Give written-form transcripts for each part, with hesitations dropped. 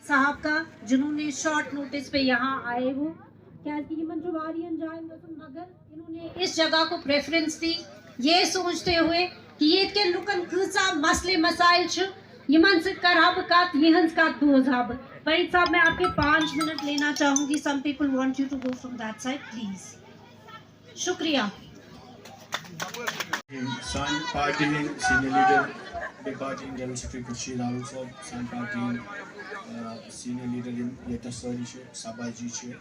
साहब का, जिन्होंने शॉर्ट नोटिस पे यहाँ आए वो क्या वारियन जाए मगर इन्होंने इस जगह को प्रेफरेंस दी, ये सोचते हुए कि ये के लुकन कसा मसले मसाइल यमन से करहा बह कत यहंज कत बोझा बह। वहीद साहब, मैं आपके 5 मिनट लेना चाहूंगी. Some people want you to go from that side, please. शुक्रिया. سان پارٹی سینئر لیڈر بے party general secretary Khurshid Alam صاحب، سان پارٹی سینئر لیڈر یتن ساری صبا جی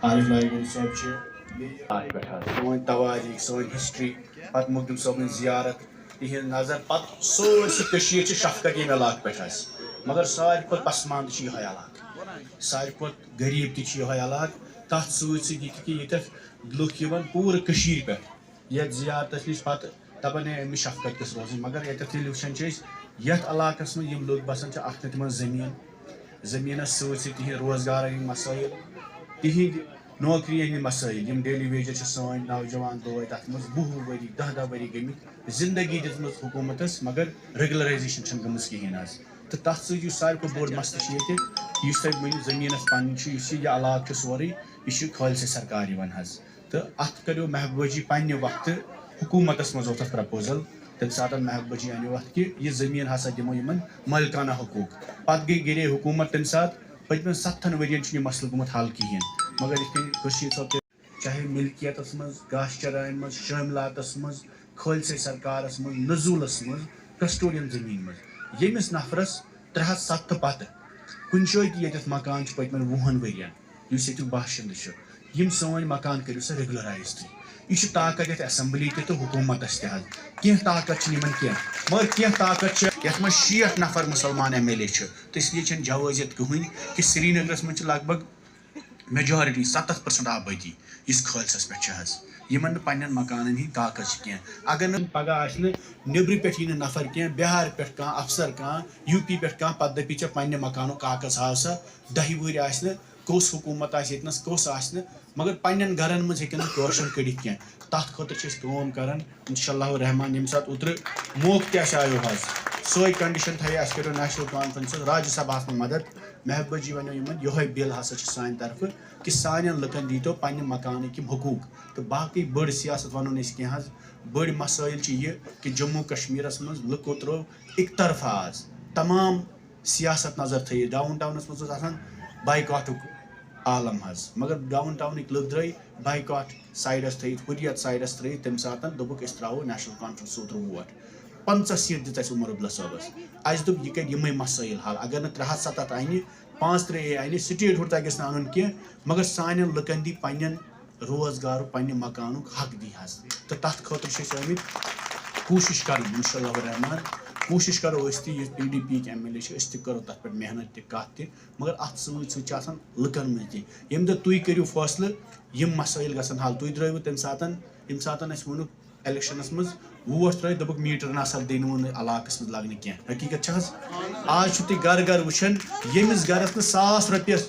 عارف لائی گل صاحب سون تواریخ سون ہسٹری پتہ مخدوم صٲبن زیارت تہذ نظر پتہ سٲرسٕے شفقتی علاقہ پہ مگر ساروی کھۄتہٕ پسماندٕ یہ علاقہ، ساروی کھۄتہٕ غریب تہ یہ علاقہ، تر سی یتھ لُکھ پوٗرٕ کٔشیٖرِ پٮ۪ٹھ یتھ زیارتس نش پتہ دپان ہے امس شفقت گژھِ روزٕنۍ، مگر یتھ ییٚلہِ وٕچھان چھِ أسۍ یتھ علاقس منٛز یِم لُکھ بسان چھِ اکھ تِمن زٔمیٖنس سۭتۍ تِہنٛدۍ روزگارن ہٕنٛدۍ مسٲیل، تِہنٛدۍ نوکری ہٕنٛدۍ مسٲیل، یِم ڈیلی ویجر چھِ سٲنۍ نوجوان بٲے تتھ منٛز 20 ؤری 10 ؤری گٔمٕتۍ زندگی دِژمٕژ حکوٗمتس مگر ریگولرایزیشن چھنہٕ گٔمٕژ کِہیٖنۍ حظ. تہٕ تتھ سۭتۍ یُس ساروی کھۄتہٕ بوٚڑ مسلہٕ چھُ ییٚتہِ یُس تۄہہِ ؤنِو زٔمیٖنس پنُن چھُ، یُس یہِ علاقہٕ چھُ سورُے یہِ چھُ خالص سرکار یِوان حظ. تہٕ اتھ کٔرِو محبوبہ جی پننہِ وقتہٕ حکوٗمتس منٛز اوس اتھ پرپوزل، تمہِ ساتہٕ محبوبہ جی انیو اتھ کہ یہ زمین ہسا دِمو یِمن مٲلکانہ حقوٗق. پتہٕ گٔے حکوٗمت تمہِ ساتہٕ پٔتمٮ۪ن 7 ؤرین چھُنہٕ یہِ مسلہٕ گوٚمُت حل کِہیٖنۍ. مگر یِتھ کٔنۍ خورشید صٲب چاہے ملکیتس منٛز، گاشہٕ چرٲے منٛز، شٲملاتس منٛز، خالص سرکارس منٛز، نزوٗلس منٛز، کسٹوڈین زمیٖن منٛز ییٚمِس نفرس 307 پتہٕ کُنہِ جایہِ تہِ ییٚتٮ۪تھ مکان چھُ پٔتمٮ۪ن 20 ؤرین یُس ییٚتیُک باشنٛدٕ چھُ، یِم سٲنۍ مکان کٔرِو سا ریگولرایز تُہۍ. یہ طاقت یتھ اسمبلی تہ حکومتس تہ کی طاقت کی مگر کی طاقت یت من 60 نفر مسلمان ایم ایل اے تو اس لیے جوازیت کہین کہ سری نگرس من لگ بھگ میجارٹی 70% آبادی اس خالصس پہ یمن پنن مکانن ہند طاقت کی. اگر نا پگہ نبر پہ یہ نفر کی بہار پہ کھانا افسر کھانا یو پی پہ کھانا پتہ دپی ے پنہ مکانک کاغذ ہاو سا 10 وری آس کس حکومت آس کس آس مگر پنن گرن مز ہیکن روشن کڑت کی. تر خاطر کران انشاء اللہ رحمان یم سات اوتر موقع تہ آو حظ سوے کنڈیشن تھے اس کرو نیشنل کانفرنس راجیہ سبھا من مدد. محبوبہ جی ونو یہ بل ہسا سان طرف کہ سان لکن دیتو پنہ مکانک حقوق. تو باقی بڑ سیاست ونو کی بڑ مسائل یہ کہ جموں کشمیرس مز لکو ترو ایک طرف آز تمام سیاست نظر تھے. ڈاؤن ٹاؤنس مز بائیکاٹک عالم حظ مگر ڈاؤن ٹاؤنک لُکھ درٛاے بائیکاٹ سائڈس تھٲیِتھ ہُریت سائڈس ترٛٲیِتھ تمہِ ساتہٕ دوٚپُکھ أسۍ ترٛاوو نیشنل کانفرنس اوترٕ ووٹ 50 سیٖٹ دِژ اَسہِ عمر عبداللہ صٲبس. اَسہِ دوٚپ یہِ کَرِ یِمے مسٲیل حل. اگر نہٕ 307 اَنہِ 35 اَنہِ سٹیٹ ہُڈ تہِ گژھِ نہٕ اَنُن کینٛہہ مگر سانٮ۪ن لُکن دی پنٛنٮ۪ن روزگارُک پنٛنہِ مکانُک حق دی حظ. تہٕ تتھ خٲطرٕ چھِ أسۍ آمٕتۍ کوٗشش کرٕنۍ انشاء اللہ رحمان. کوٗشش کرو أسۍ تہِ یُس PDP یِکۍ ایم ایل اے چھِ أسۍ تہِ کرو تتھ پٮ۪ٹھ محنت تہِ کتھ تہِ مگر اتھ سۭتۍ سۭتۍ چھِ آسان لُکن منٛز تہِ ییٚمہِ دۄہ تُہۍ کٔرِو فٲصلہٕ یِم مسٲیل گژھن حل. تُہۍ درٛٲیوٕ تمہِ ساتہٕ ییٚمہِ ساتہٕ اَسہِ ووٚنُکھ الیکشنس منٛز ووٹ ترٛٲیِتھ دوٚپُکھ میٖٹر نسا دِنوٕ نہٕ علاقس منٛز لگنہٕ کینٛہہ. حقیٖقت چھِ حظ آز چھُو تُہۍ گرٕ گرٕ وٕچھان ییٚمِس گرس نہٕ 1,000 رۄپیس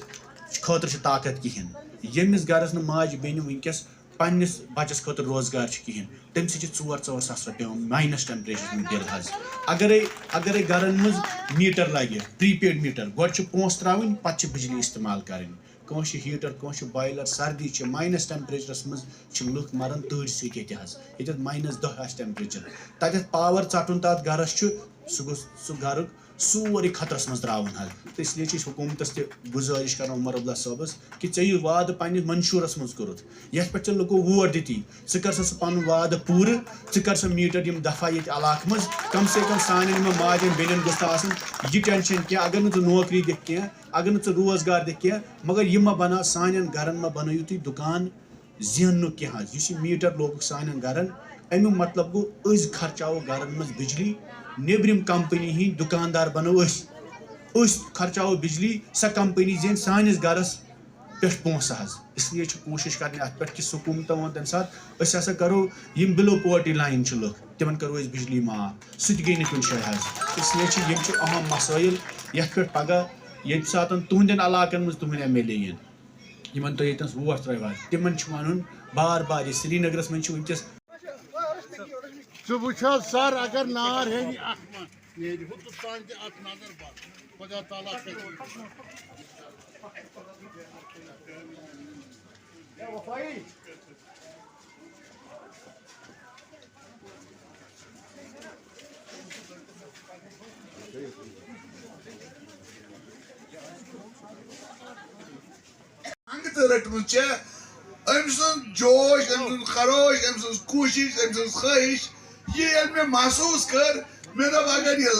خٲطرٕ چھِ طاقت کِہینۍ، ییٚمِس گرس نہٕ ماجہِ بیٚنہِ وٕنکیٚس پننس بچس خٲطرٕ روزگار چھُ کِہینۍ تٔمۍ سۭتۍ چھِ 4-4 ساس رۄپیہِ ماینس ٹیمپریچر بِل حظ. اگرے گرن منٛز میٖٹر لگہِ پری پیڈ میٖٹر گۄڈٕ چھِ پونٛسہٕ ترٛاوٕنۍ پتہٕ چھِ بجلی استعمال کرٕنۍ. کٲنٛسہِ چھِ ہیٖٹر کٲنٛسہِ چھِ بایلر سردی چھِ ماینس ٹیمپریچرس منٛز چھِ لُکھ مران تۭرِ سۭتۍ ییٚتہِ حظ ییٚتٮ۪تھ -10 آسہِ ٹیمپریچر تتٮ۪تھ پاور ژٹُن تتھ گرس چھُ سُہ گوٚژھ سُہ گرُک سورُے خطرس منٛز ترٛاوُن حظ. تہٕ اس لیے چھِ أسۍ حکوٗمتس تہِ گُزٲرِش کران عمر عبداللہ صٲبس کہ ژےٚ یہِ وعدٕ پننِس منشوٗرس منٛز کوٚرُتھ یتھ پٮ۪ٹھ ژےٚ لُکو ووٹ دِتی ژٕ کر سا سُہ پنُن وعدٕ پوٗرٕ. ژٕ کر سا میٖٹر یِم دفعہ ییٚتہِ علاقہٕ منٛز کم سے کم سانٮ۪ن یِمن ماجٮ۪ن بیٚنٮ۪ن گوٚژھ نہٕ آسُن یہِ ٹینشن کینٛہہ. اگر نہٕ ژٕ نوکری دِکھ کینٛہہ اگر نہٕ ژٕ روزگار دِکھ کینٛہہ مگر یہِ مہ بناو سانٮ۪ن گرن مہ بنٲیِو تُہۍ دُکان زیننُک کینٛہہ حظ. یُس یہِ میٖٹر لوگُکھ سانٮ۪ن گرن امیُک مطلب گوٚو أسۍ خرچاوو گرن منٛز بجلی نیبرِم کمپنی ہٕنٛدۍ دُکاندار بنو أسۍ خرچاوو بجلی سۄ کمپنی زینہِ سٲنِس گرس پٮ۪ٹھ پونٛسہٕ حظ. اس لیے چھِ کوٗشش کرنہِ اتھ پٮ۪ٹھ کہِ حکوٗمتن ووٚن تمہِ ساتہٕ أسۍ ہسا کرو یِم بِلو پوورٹی لاین چھِ لُکھ تِمن کرو أسۍ بجلی معاف. سُہ تہِ گٔے نہٕ کُنہِ جایہِ حظ. اس لیے چھِ یِم چھِ اہم مسٲیل یتھ پٮ۪ٹھ پگہہ ییٚمہِ ساتہٕ تُہنٛدٮ۪ن علاقن منٛز تُہنٛدۍ ایم ایل اے یِن یِمن تُہۍ ییٚتنس ووٹ ترٛٲیِو حظ تِمن چھُ ونُن بار بار یہِ سری نگرس منٛز چھِ وٕنکیٚس ژٕ وٕچھ حظ سر اگر نار ہیٚیہِ اتھ منٛز نیرِ ہندوستان تہِ اتھ نظر بد خۄدا تعالیٰ रटमुच अम सुन जोश अम सुन खरोश अम सुन कोशिश अम सुन ख्वाहिश ये मे महसूस कर मे दप अगर ये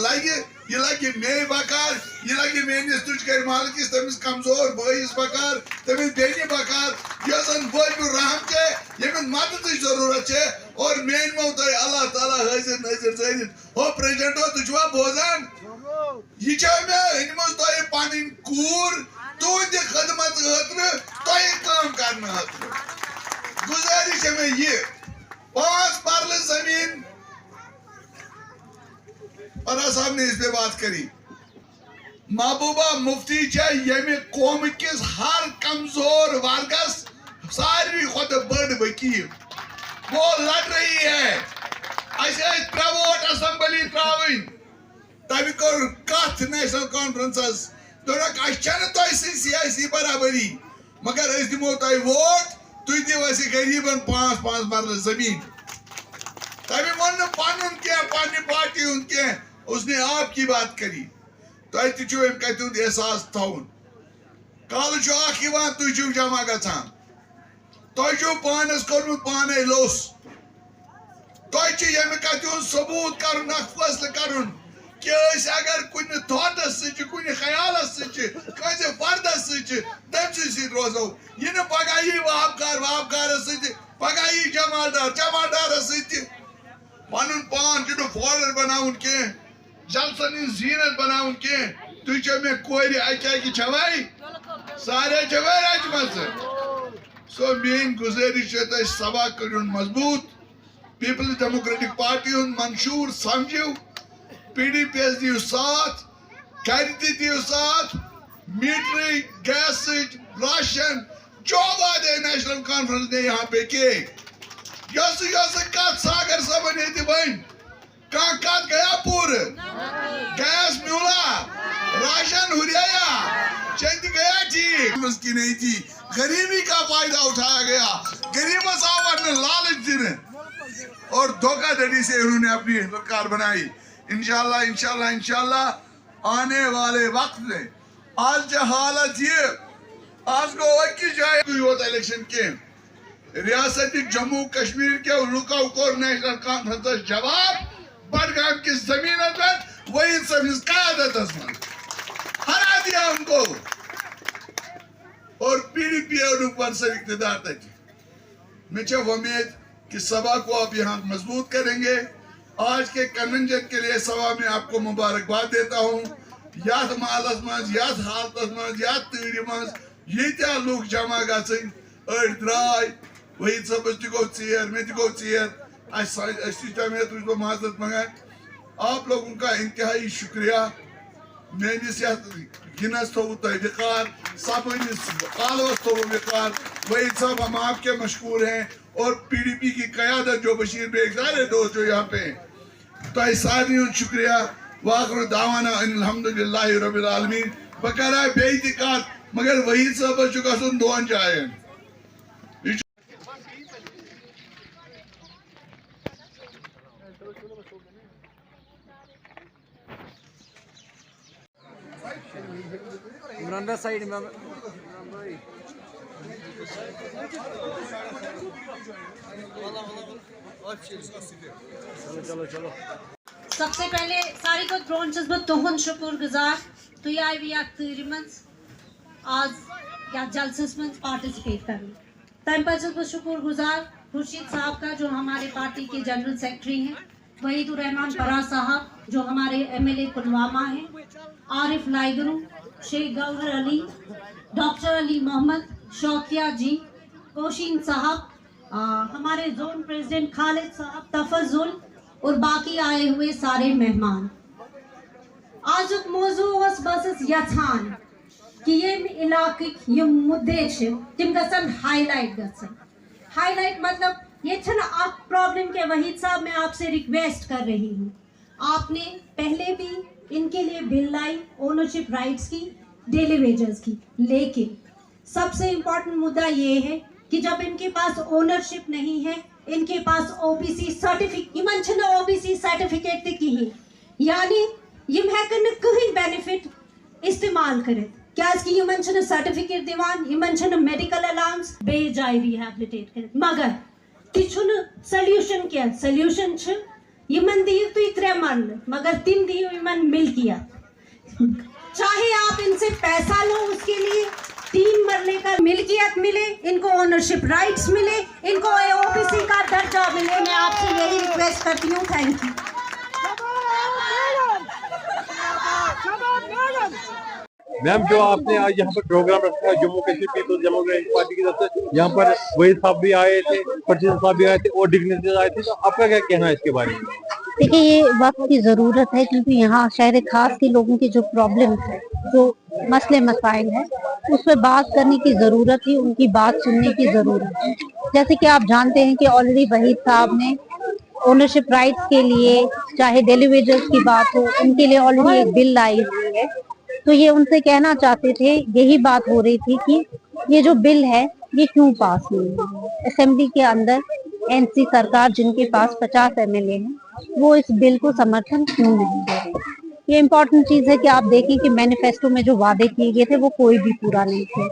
लगे मे बकार ये लगे मेनिस तुझ कर मालिकिस तमिस कमजोर बइस बकार तमिस बेनी बकार यसन बोल रहम के यमन मदद जरूरत है और मेन मो तो अल्लाह ताला हाजिर नाजिर जाइन हो प्रेसिडेंट हो तुझवा बोजन ये मे इनमस तो पानी कूर तुद खदमत खतर तो काम करना गुजारिश है ये 5 परल जमीन परा साहब ने इस पे बात करी महबूबा मुफ्ती यमे कौम किस हर कमजोर वर्गस सारी खुद बड़ वकील वो लड़ रही है वोट असम्बली त्रावन तब कर कथ नेशनल कॉन्फ्रेंस दोनक तो सियासी बराबरी मगर दिमो तुम वोट तुम दिव गरीबन 5-5 मरल जमीन तब वो पन क्या पार्टी हूं क्या उसने आपकी बात करी तुम एहसास थवन कल तुम जमा गसान तुम पानस कर्मुत पाने लोस तुम कत सबूत कर फैसले कर कि अगर कुन थॉटस कुन ख्यालस फर्दस तम रोजो यह पगह यी वहाबकार पगह यी जमादार पन पान फॉर्डर बनाउन कह जलसन जीनत बनाउन कह तुम मे कोर अकि छवाई सारे छवाई राजमत सो मेन गुजारिश सभा कर मजबूत पीपल्स डेमोक्रेटिक पार्टी मंशूर समझो PDP दियो साथ कर दियो साथ मीटरी गैस राशन जो वादे नेशनल कॉन्फ्रेंस ने यहाँ पे किए कत सागर सबन ये वन कत गया पूर गैस मिला राशन हुरिया चंद गया ठीक उसकी नहीं थी गरीबी का फायदा उठाया गया गरीब सावन ने लालच दिन और धोखाधड़ी से उन्होंने अपनी सरकार बनाई इंशाल्लाह इंशाल्लाह इंशाल्लाह आने वाले वक्त में आज जो हालत ये आज को की जाए इलेक्शन के रियासत जम्मू कश्मीर के लुकाऊ को नेशनल कॉन्फ्रेंस जवाब बडगाम की जमीन पर वही सब क्यादत हरा दिया उनको और PDP पर सर इक़्तिदार तक मुझे उम्मीद कि सभा को आप यहाँ मजबूत करेंगे आज के कन्वेंशन के लिए सभा में आपको मुबारकबाद देता हूँ याद मालस मज याद हालत मज याद तीर मज ये लूक जमा गन द्राय वही सब गो चेयर मे गो चेयर मैं माजरत मंगान आप लोगों का इंतहाई शुक्रिया मेनिस गिनस थो विकार सबनिस कालवस थो विकार वही सब हम आपके मशहूर हैं और PDP की क़यादत जो बशीर बेग सारे दोस्त जो यहाँ पे तो सारी शुक्रिया वाखिर दावाना अल्हम्दुलिल्लाहि रब्बिल आलमीन बकरा बेइतिकाद मगर वही सब गसन दोन जायन इमरान भाई साइड में चलो चलो सबसे पहले सारी को त्रोन बह तुहद शुक्र गुजार तुम आयु ये तरीम आज या जलसस में पार्टिसिपेट कर तम पर शुक्र गुजार खुर्शीद साहब का जो हमारे पार्टी के जनरल सेक्रेटरी हैं वहीदुर रहमान परा साहब जो हमारे MLA पुलवामा हैं आरिफ लाइगरू शेख गौहर अली डॉक्टर अली मोहम्मद शौकिया जी कोशीन साहब हमारे जोन प्रेसिडेंट खालिद साहब तफजुल और बाकी आए हुए सारे मेहमान आज मौजू बस यथान कि ये इलाके ये मुद्दे तम गसन हाईलाइट मतलब ये प्रॉब्लम के वहीद साहब मैं आपसे रिक्वेस्ट कर रही हूँ आपने पहले भी इनके लिए बिल लाई ओनरशिप राइट्स की डेली वेजेस की लेकिन सबसे इम्पोर्टेंट मुद्दा ये है कि जब इनके पास ओनरशिप नहीं है, इनके पास ओबीसी सर्टिफिकेट, यमन छन ओबीसी सर्टिफिकेट ते किही, यानी यम हेकन कहीं बेनिफिट इस्तेमाल करित, क्याजकि यमन छन सर्टिफिकेट दिवान, यमन छन मेडिकल अलाउंस बे जाय रिहैबिलिटेट करित, मगर तिछुन सॉल्यूशन क्या, सॉल्यूशन छ यमन दियो तो 3 मरल, मगर 3 दियो यमन मिल्कियत, चाहे आप इनसे पैसा लो उसके लिए 3 मरले का मिल्कियत मिले, इनको ओनरशिप राइट्स मिले, इनको ओबीसी का दर्जा मिले। मैं आपसे यही रिक्वेस्ट करती हूँ। Thank you. मैम, जो आपने आज यहाँ पर प्रोग्राम रखा है Jammu Kashmir Peoples Democratic Party की तरफ से, यहाँ पर वहीद साहब भी आए थे, परचेज साहब भी आए थे और डिग्निटरीज आए थे, तो आपका क्या कहना है इसके बारे में? देखिए, ये वक्त की ज़रूरत है क्योंकि यहाँ शहर खास के लोगों की जो प्रॉब्लम्स है, जो मसले मसाइल है, उस पर बात करने की ज़रूरत है, उनकी बात सुनने की ज़रूरत है। जैसे कि आप जानते हैं कि ऑलरेडी वहीद साहब ने ओनरशिप राइट्स के लिए, चाहे डेली वेजेस की बात हो, उनके लिए ऑलरेडी एक बिल लाई हुई है। तो ये उनसे कहना चाहते थे, यही बात हो रही थी कि ये जो बिल है ये क्यों पास हुई है। असेंबली के अंदर एनसी सरकार, जिनके पास 50 एमएलए हैं, वो इस बिल को समर्थन क्यों नहीं दे रहे। ये इम्पोर्टेंट चीज है कि आप देखें कि मैनिफेस्टो में जो वादे किए गए थे वो कोई भी पूरा नहीं थे,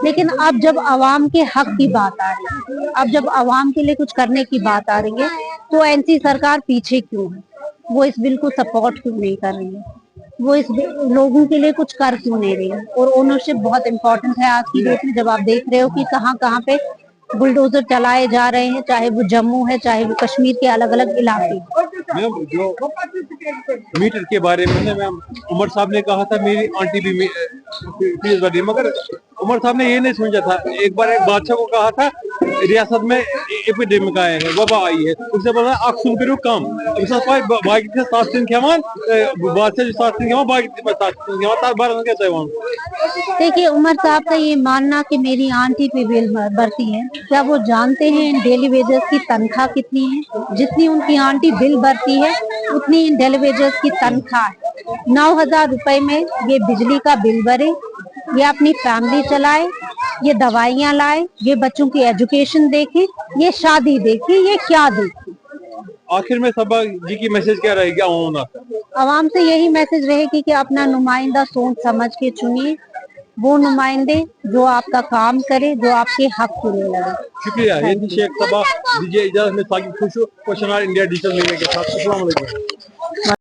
लेकिन अब जब आवाम के हक की बात आ रही है, अब जब आवाम के लिए कुछ करने की बात आ रही है, तो एनसी सरकार पीछे क्यों है, वो इस बिल को सपोर्ट क्यों नहीं कर रही है, वो इस लोगों के लिए कुछ कर क्यों नहीं रही है। और ओनरशिप बहुत इम्पोर्टेंट है आज की डेट में, जब आप देख रहे हो कि कहाँ कहाँ पे बुलडोजर चलाए जा रहे हैं, चाहे वो जम्मू है, चाहे वो कश्मीर के अलग अलग इलाके। मैम, जो मीटर के बारे में ना मैम, उमर साहब ने कहा था मेरी आंटी भी फीस भरी, मगर उमर साहब ने ये नहीं समझा था। एक बार एक बादशाह को कहा था रियासत में एपिडेमिक आए हैं, वबा आई है, उससे बोला अक्सुम करो कम, बाकी से 7 दिन खेमान बादशाह 7 दिन खेमान, बाकी 7 दिन खेमान 12 कहते हैं। देखिए, उमर साहब का ये मानना कि मेरी आंटी पे बिल भरती है, क्या वो जानते हैं डेली वेजेस की तनख्वाह कितनी है? जितनी उनकी आंटी बिल भरती है उतनी इन डेली वेजेस की तनख्वाह है। 9,000 रुपए में ये बिजली का बिल भरे, ये अपनी फैमिली चलाए, ये दवाइयाँ लाए, ये बच्चों की एजुकेशन देखे, ये शादी देखे, ये क्या देखे। आखिर में सबा जी की मैसेज क्या रहेगी आवाम से? यही मैसेज रहेगी कि अपना नुमाइंदा सोच समझ के चुनिए, वो नुमाइंदे जो आपका काम करे, जो आपके हक के लिए लड़े। शुक्रिया। ये शेख सबा दीजिए इजाजत में, Saqib Khushu, question India digital media के साथ। अस्सलाम वालेकुम।